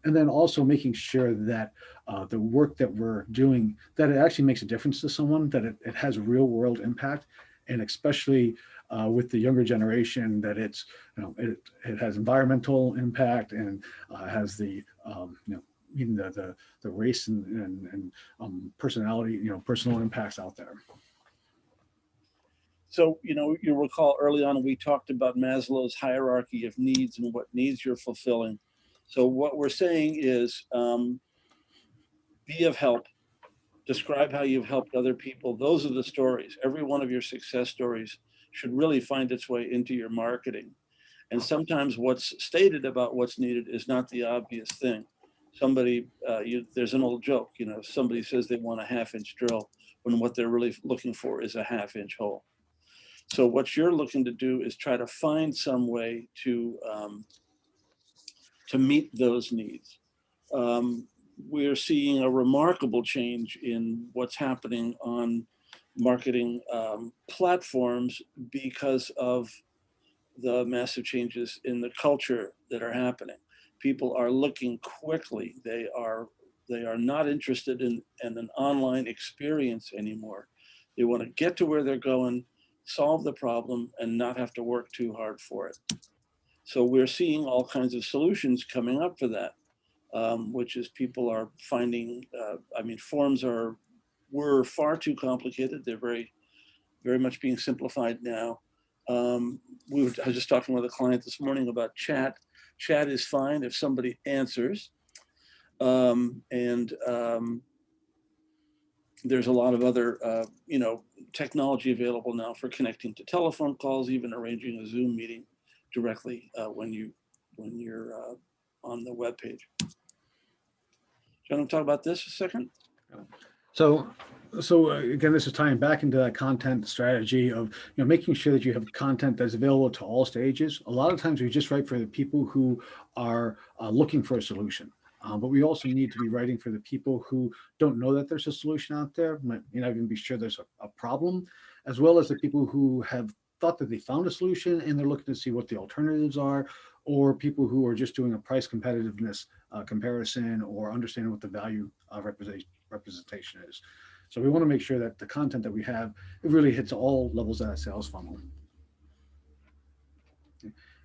And then also making sure that the work that we're doing, that it actually makes a difference to someone, that it has real world impact, and especially with the younger generation, that it's it has environmental impact and has the even the race and personality, personal impacts out there. So, you'll recall early on we talked about Maslow's hierarchy of needs and what needs you're fulfilling. So what we're saying is be of help, describe how you've helped other people. Those are the stories. Every one of your success stories should really find its way into your marketing. And sometimes what's stated about what's needed is not the obvious thing. Somebody, there's an old joke, somebody says they want a 1/2-inch drill when what they're really looking for is a 1/2-inch hole. So what you're looking to do is try to find some way to meet those needs. We're seeing a remarkable change in what's happening on marketing platforms because of the massive changes in the culture that are happening. People are looking quickly. They are not interested in an online experience anymore. They want to get to where they're going, solve the problem, and not have to work too hard for it. So we're seeing all kinds of solutions coming up for that, which is people are finding, forms were far too complicated. They're very, very much being simplified now. I was just talking with a client this morning about chat. Chat is fine if somebody answers. There's a lot of other, technology available now for connecting to telephone calls, even arranging a Zoom meeting directly when you're on the web page. Do you want to talk about this a second? So again, this is tying back into that content strategy of making sure that you have content that's available to all stages. A lot of times we just write for the people who are looking for a solution, but we also need to be writing for the people who don't know that there's a solution out there, might not even be sure there's a problem, as well as the people who have thought that they found a solution and they're looking to see what the alternatives are, or people who are just doing a price competitiveness comparison or understanding what the value representation is. So we want to make sure that the content that we have, it really hits all levels of that sales funnel.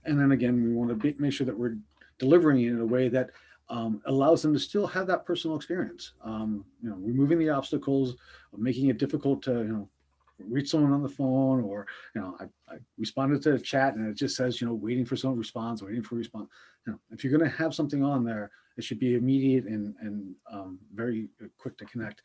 And then again, we want to make sure that we're delivering it in a way that allows them to still have that personal experience. Removing the obstacles, making it difficult to reach someone on the phone, or I responded to a chat and it just says waiting for some response, waiting for a response. If you're going to have something on there, it should be immediate and very quick to connect.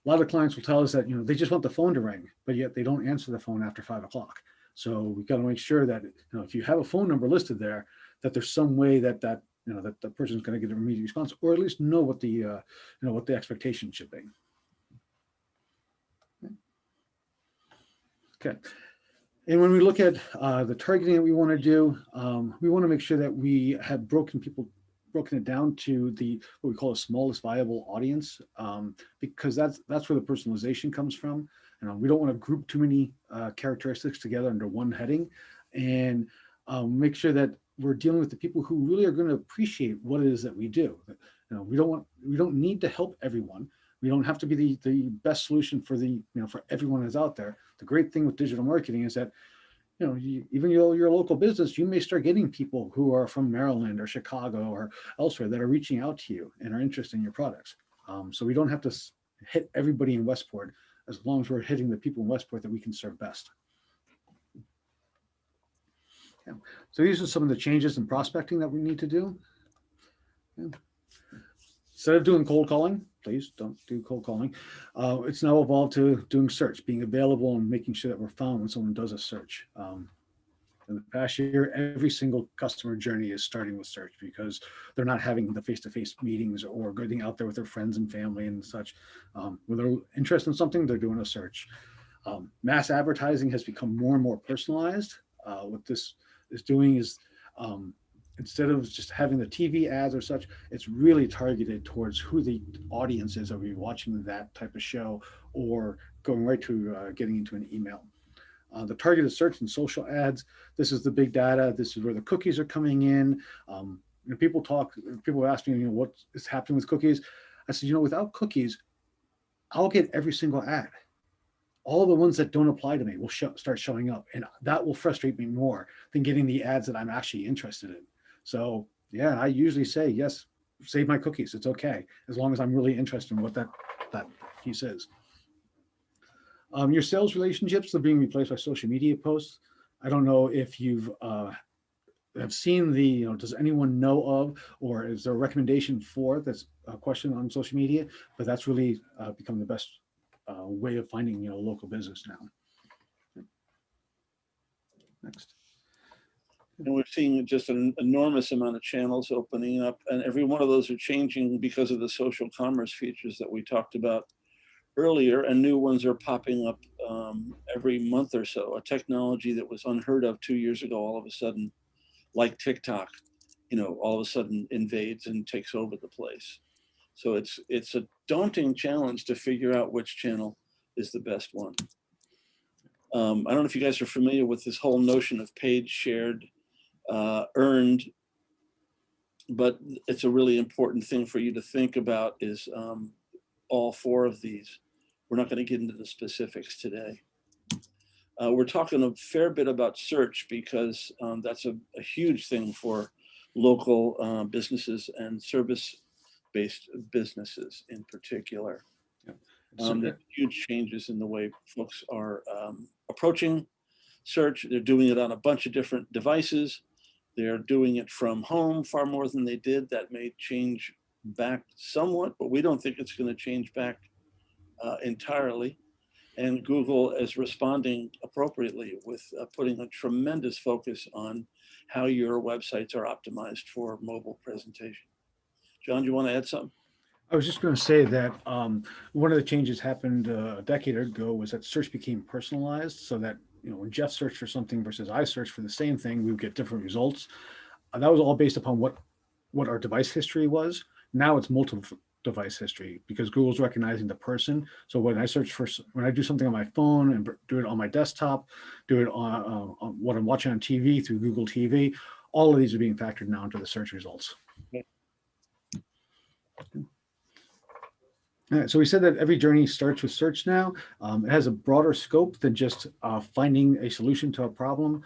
A lot of clients will tell us that they just want the phone to ring, but yet they don't answer the phone after 5 o'clock. So we've got to make sure that if you have a phone number listed there, that there's some way that that the person's going to get an immediate response, or at least know what the what the expectation should be. Okay. And when we look at the targeting that we want to do, we want to make sure that we have broken broken it down to what we call the smallest viable audience, because that's where the personalization comes from. We don't want to group too many characteristics together under one heading, and make sure that we're dealing with the people who really are going to appreciate what it is that we do. We don't need to help everyone. We don't have to be the best solution for for everyone that's out there. The great thing with digital marketing is that even your local business, you may start getting people who are from Maryland or Chicago or elsewhere that are reaching out to you and are interested in your products. So we don't have to hit everybody in Westport, as long as we're hitting the people in Westport that we can serve best. Yeah. So these are some of the changes in prospecting that we need to do. Yeah. Instead of doing cold calling, please don't do cold calling. It's now evolved to doing search, being available and making sure that we're found when someone does a search. In the past year, every single customer journey is starting with search, because they're not having the face-to-face meetings or getting out there with their friends and family and such. When they're interested in something, they're doing a search. Mass advertising has become more and more personalized. What this is doing is, instead of just having the TV ads or such, it's really targeted towards who the audience is. Are we watching that type of show, or going right to getting into an email? The targeted search and social ads, this is the big data. This is where the cookies are coming in. People ask me, what is happening with cookies? I said, without cookies, I'll get every single ad. All the ones that don't apply to me will start showing up, and that will frustrate me more than getting the ads that I'm actually interested in. So yeah, I usually say, yes, save my cookies. It's okay, as long as I'm really interested in what that piece is. Your sales relationships are being replaced by social media posts. I don't know if you've have seen does anyone know of, or is there a recommendation for that's a question on social media? But that's really become the best way of finding local business now. Next. And we're seeing just an enormous amount of channels opening up, and every one of those are changing because of the social commerce features that we talked about earlier, and new ones are popping up every month or so. A technology that was unheard of 2 years ago, all of a sudden, like TikTok, all of a sudden invades and takes over the place. So it's a daunting challenge to figure out which channel is the best one. I don't know if you guys are familiar with this whole notion of paid, shared, earned, but it's a really important thing for you to think about is all four of these. We're not going to get into the specifics today. We're talking a fair bit about search, because that's a huge thing for local businesses and service-based businesses in particular. There are huge changes in the way folks are approaching search. They're doing it on a bunch of different devices. They're doing it from home far more than they did. That may change back somewhat, but we don't think it's going to change back entirely. And Google is responding appropriately with putting a tremendous focus on how your websites are optimized for mobile presentation. John, do you want to add something? I was just going to say that one of the changes happened a decade ago was that search became personalized, so that when Jeff searched for something versus I searched for the same thing, we would get different results. That was all based upon what our device history was. Now it's multiple device history, because Google's recognizing the person. So when I do something on my phone and do it on my desktop, do it on what I'm watching on TV through Google TV, all of these are being factored now into the search results. Okay. All right, so we said that every journey starts with search now. It has a broader scope than just finding a solution to a problem.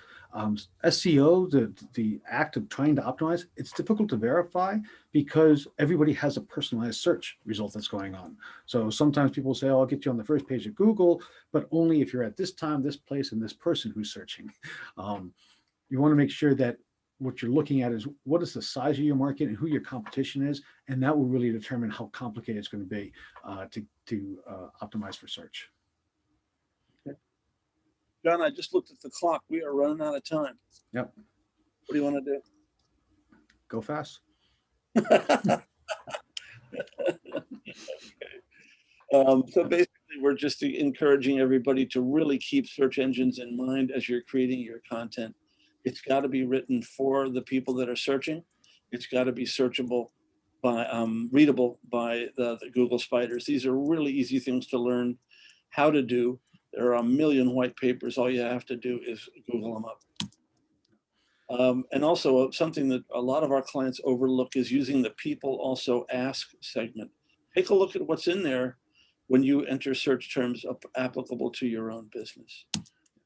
SEO, the act of trying to optimize, it's difficult to verify because everybody has a personalized search result that's going on. So sometimes people say, oh, I'll get you on the first page of Google, but only if you're at this time, this place, and this person who's searching. You want to make sure that what you're looking at is what is the size of your market and who your competition is, and that will really determine how complicated it's going to be to optimize for search. Okay. John, I just looked at the clock. We are running out of time. Yep. What do you want to do? Go fast. Okay. So basically, we're just encouraging everybody to really keep search engines in mind as you're creating your content. It's got to be written for the people that are searching. It's got to be searchable by, readable by the Google spiders. These are really easy things to learn how to do. There are a million white papers. All you have to do is Google them up. And also something that a lot of our clients overlook is using the people also ask segment. Take a look at what's in there when you enter search terms applicable to your own business.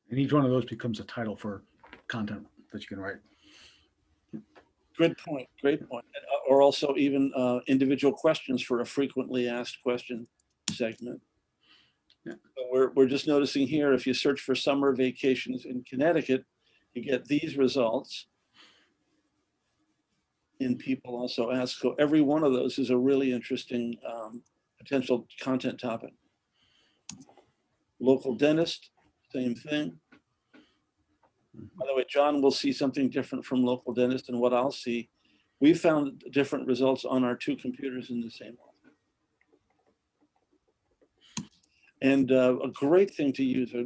And each one of those becomes a title for content that you can write. Good point, great point. Or also even individual questions for a frequently asked question segment. Yeah. So we're just noticing here, if you search for summer vacations in Connecticut, you get these results. In people also ask. So every one of those is a really interesting potential content topic. Local dentist, same thing. By the way, John will see something different from local dentist and what I'll see. We found different results on our two computers in the same one. And a great thing to use, a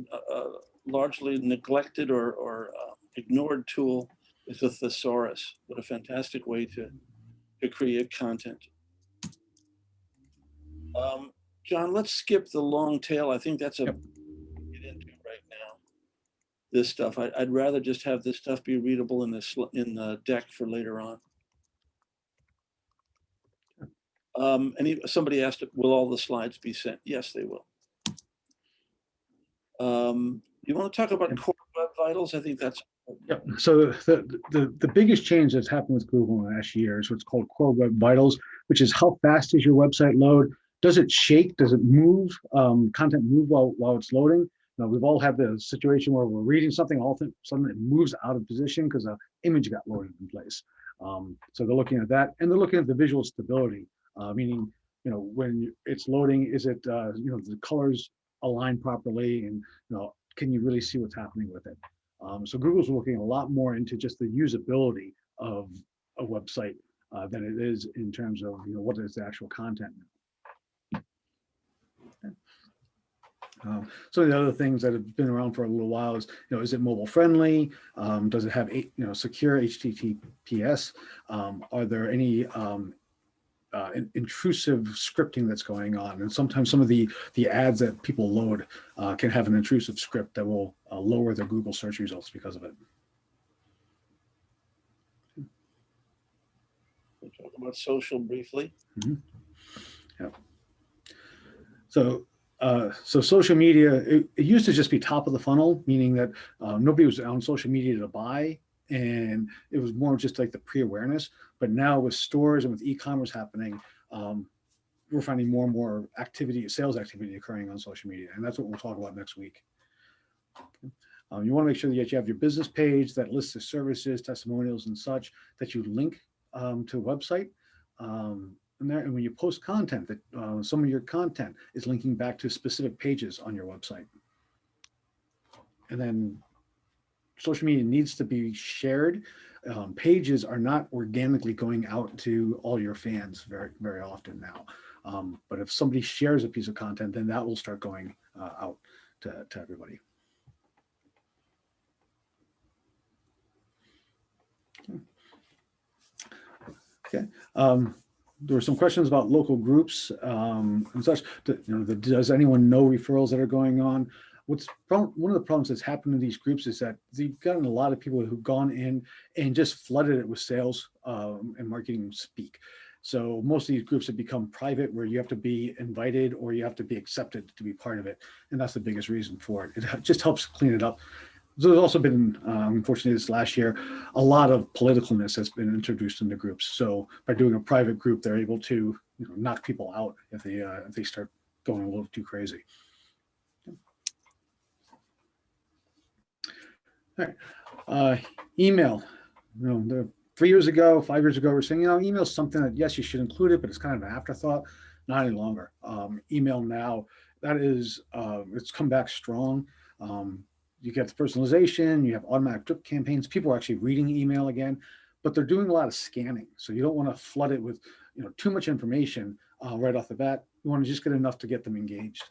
largely neglected or ignored tool, is a thesaurus. What a fantastic way to create content. John, let's skip the long tail. I think that's a get into right now. This stuff, I'd rather just have this stuff be readable in the deck for later on. Somebody asked, will all the slides be sent? Yes, they will. You want to talk about core web vitals? I think that's. Yep. So the biggest change that's happened with Google in the last year is what's called core web vitals, which is how fast does your website load? Does it shake? Does it move? Content move while it's loading? Now, we've all had the situation where we're reading something, all of a sudden it moves out of position because the image got loaded in place. So they're looking at that, and they're looking at the visual stability, meaning, when it's loading, is it, the colors align properly, and can you really see what's happening with it? So Google's looking a lot more into just the usability of a website than it is in terms of what is the actual content. Some of the other things that have been around for a little while is it mobile friendly? Does it have secure HTTPS? Are there any intrusive scripting that's going on? And sometimes some of the ads that people load can have an intrusive script that will lower their Google search results because of it. We'll talk about social briefly. Mm-hmm. Yeah. So social media, it used to just be top of the funnel, meaning that nobody was on social media to buy, and it was more just like the pre-awareness. But now with stores and with e-commerce happening, we're finding more and more sales activity occurring on social media, and that's what we'll talk about next week. You want to make sure that you have your business page that lists the services, testimonials, and such that you link to a website. And when you post content, that some of your content is linking back to specific pages on your website. And then social media needs to be shared. Pages are not organically going out to all your fans very, very often now. But if somebody shares a piece of content, then that will start going out to everybody. Okay. There were some questions about local groups and such. Does anyone know referrals that are going on? One of the problems that's happened in these groups is that they've gotten a lot of people who've gone in and just flooded it with sales and marketing speak. So most of these groups have become private, where you have to be invited or you have to be accepted to be part of it. And that's the biggest reason for it. It just helps clean it up. So there's also been, unfortunately, this last year, a lot of politicalness has been introduced into groups. So by doing a private group, they're able to knock people out if they start going a little too crazy. All right. Email. 3 years ago, 5 years ago, we're saying, email is something that, yes, you should include it, but it's kind of an afterthought. Not any longer. Email now, that is, it's come back strong. You get the personalization, you have automatic drip campaigns. People are actually reading email again, but they're doing a lot of scanning. So you don't want to flood it with too much information right off the bat. You want to just get enough to get them engaged.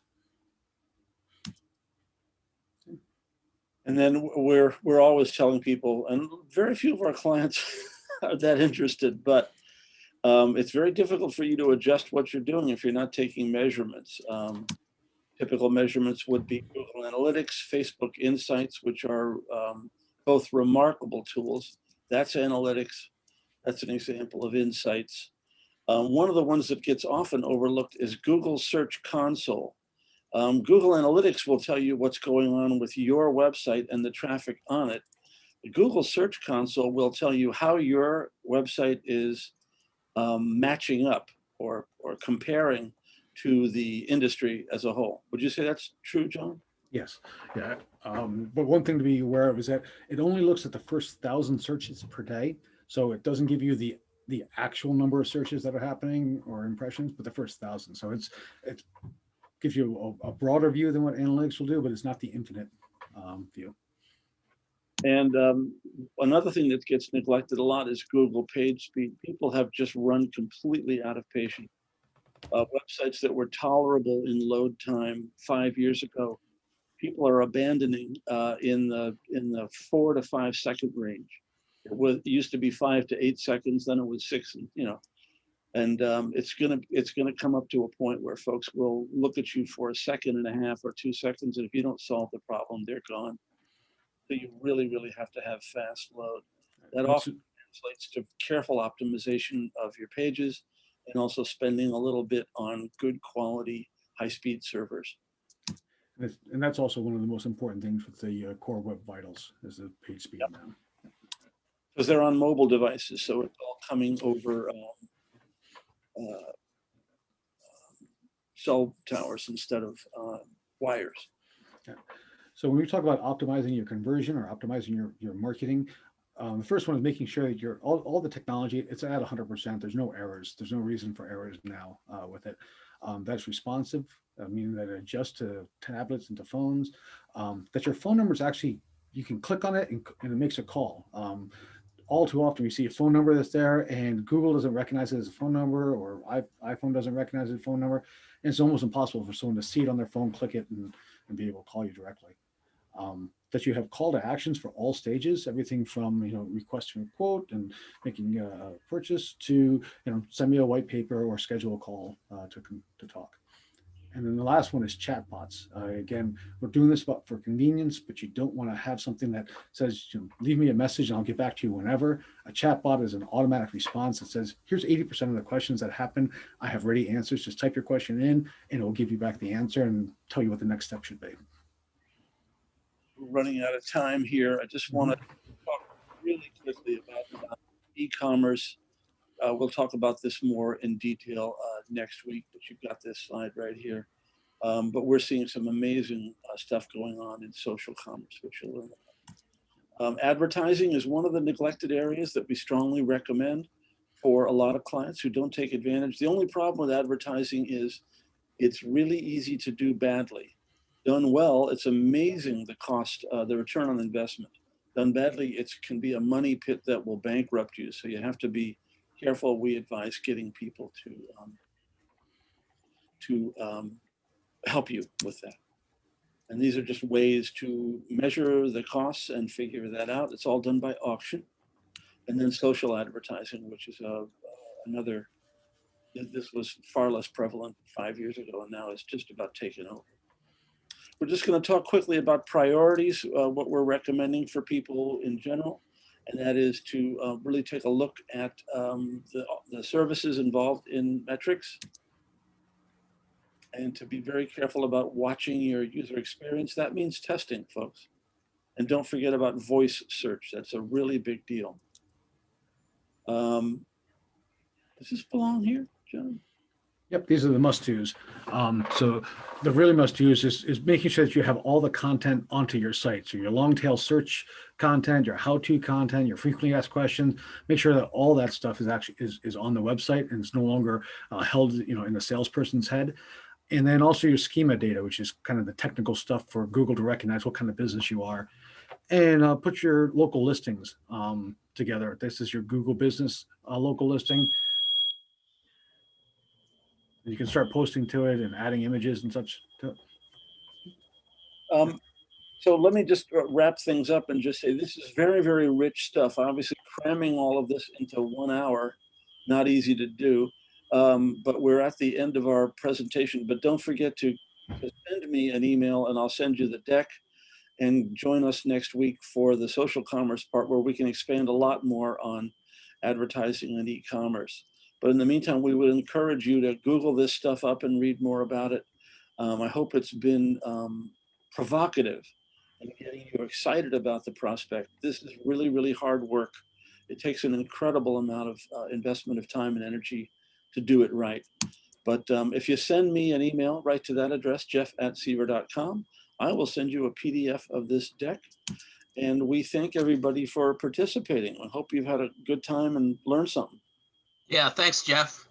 And then we're always telling people, and very few of our clients are that interested, but it's very difficult for you to adjust what you're doing if you're not taking measurements. Typical measurements would be Google Analytics, Facebook Insights, which are both remarkable tools. That's analytics. That's an example of insights. One of the ones that gets often overlooked is Google Search Console. Google Analytics will tell you what's going on with your website and the traffic on it. The Google Search Console will tell you how your website is matching up or comparing to the industry as a whole. Would you say that's true, John? Yes, yeah. But one thing to be aware of is that it only looks at the first 1,000 searches per day. So it doesn't give you the actual number of searches that are happening or impressions, but the first 1,000. So it gives you a broader view than what analytics will do, but it's not the infinite view. And another thing that gets neglected a lot is Google page speed. People have just run completely out of patience. Websites that were tolerable in load time 5 years ago, people are abandoning in the 4 to 5 second range. It used to be 5 to 8 seconds, then it was 6, and it's gonna come up to a point where folks will look at you for a second and a half or 2 seconds, and if you don't solve the problem, they're gone. So you really, really have to have fast load. That often translates to careful optimization of your pages and also spending a little bit on good quality, high-speed servers. And that's also one of the most important things with the core web vitals is the page speed now. Because they're on mobile devices, so it's all coming over cell towers instead of wires. Yeah. So when we talk about optimizing your conversion or optimizing your marketing, the first one is making sure that all the technology, it's at 100%. There's no errors. There's no reason for errors now with it. That's responsive, meaning that it adjusts to tablets and to phones. That your phone number is actually, you can click on it and it makes a call. All too often we see a phone number that's there and Google doesn't recognize it as a phone number, or iPhone doesn't recognize it as a phone number. And it's almost impossible for someone to see it on their phone, click it, and be able to call you directly. That you have call to actions for all stages, everything from requesting a quote and making a purchase to send me a white paper or schedule a call to talk. And then the last one is chatbots. Again, we're doing this for convenience, but you don't want to have something that says, leave me a message and I'll get back to you whenever. A chatbot is an automatic response that says, here's 80% of the questions that happen. I have ready answers. Just type your question in and it will give you back the answer and tell you what the next step should be. We're running out of time here. I just want to talk really quickly about e-commerce. We'll talk about this more in detail next week, but you've got this slide right here. But we're seeing some amazing stuff going on in social commerce, which you'll learn about. Advertising is one of the neglected areas that we strongly recommend for a lot of clients who don't take advantage. The only problem with advertising is it's really easy to do badly. Done well, it's amazing the cost, the return on investment. Done badly, it can be a money pit that will bankrupt you. So you have to be careful. We advise getting people to help you with that. And these are just ways to measure the costs and figure that out. It's all done by auction. And then social advertising, which is another, this was far less prevalent 5 years ago, and now it's just about taken over. We're just going to talk quickly about priorities, what we're recommending for people in general, and that is to really take a look at the services involved in metrics, and to be very careful about watching your user experience. That means testing, folks. And don't forget about voice search. That's a really big deal. Does this belong here, John? Yep, these are the must-dos. So the really must-dos is making sure that you have all the content onto your site. So your long-tail search content, your how-to content, your frequently asked questions. Make sure that all that stuff is actually is on the website and it's no longer held in the salesperson's head. And then also your schema data, which is kind of the technical stuff for Google to recognize what kind of business you are. And put your local listings together. This is your Google business local listing. You can start posting to it and adding images and such to it. So let me just wrap things up and just say this is very, very rich stuff. Obviously, cramming all of this into 1 hour, not easy to do. But we're at the end of our presentation. But don't forget to send me an email and I'll send you the deck, and join us next week for the social commerce part, where we can expand a lot more on advertising and e-commerce. But in the meantime, we would encourage you to Google this stuff up and read more about it. I hope it's been provocative and getting you excited about the prospect. This is really, really hard work. It takes an incredible amount of investment of time and energy to do it right. But if you send me an email right to that address, jeff@seaver.com, I will send you a PDF of this deck. And we thank everybody for participating. I hope you've had a good time and learned something. Yeah, thanks, Jeff.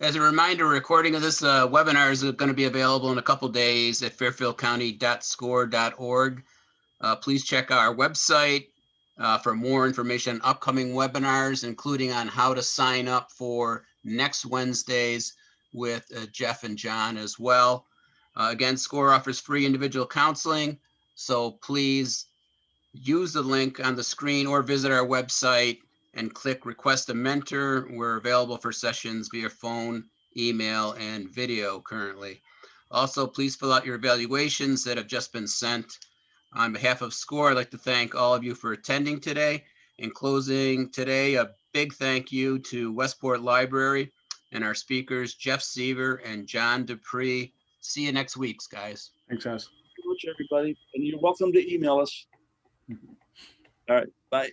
As a reminder, a recording of this webinar is going to be available in a couple days at fairfieldcounty.score.org. Please check our website for more information on upcoming webinars, including on how to sign up for next Wednesdays with Jeff and John as well. Again, SCORE offers free individual counseling, so please use the link on the screen or visit our website and click Request a Mentor. We're available for sessions via phone, email, and video currently. Also, please fill out your evaluations that have just been sent. On behalf of SCORE, I'd like to thank all of you for attending today. In closing today, a big thank you to Westport Library and our speakers, Jeff Seaver and Jon Dupree. See you next week, guys. Thanks, guys. Thank you very much, everybody. And you're welcome to email us. All right, bye.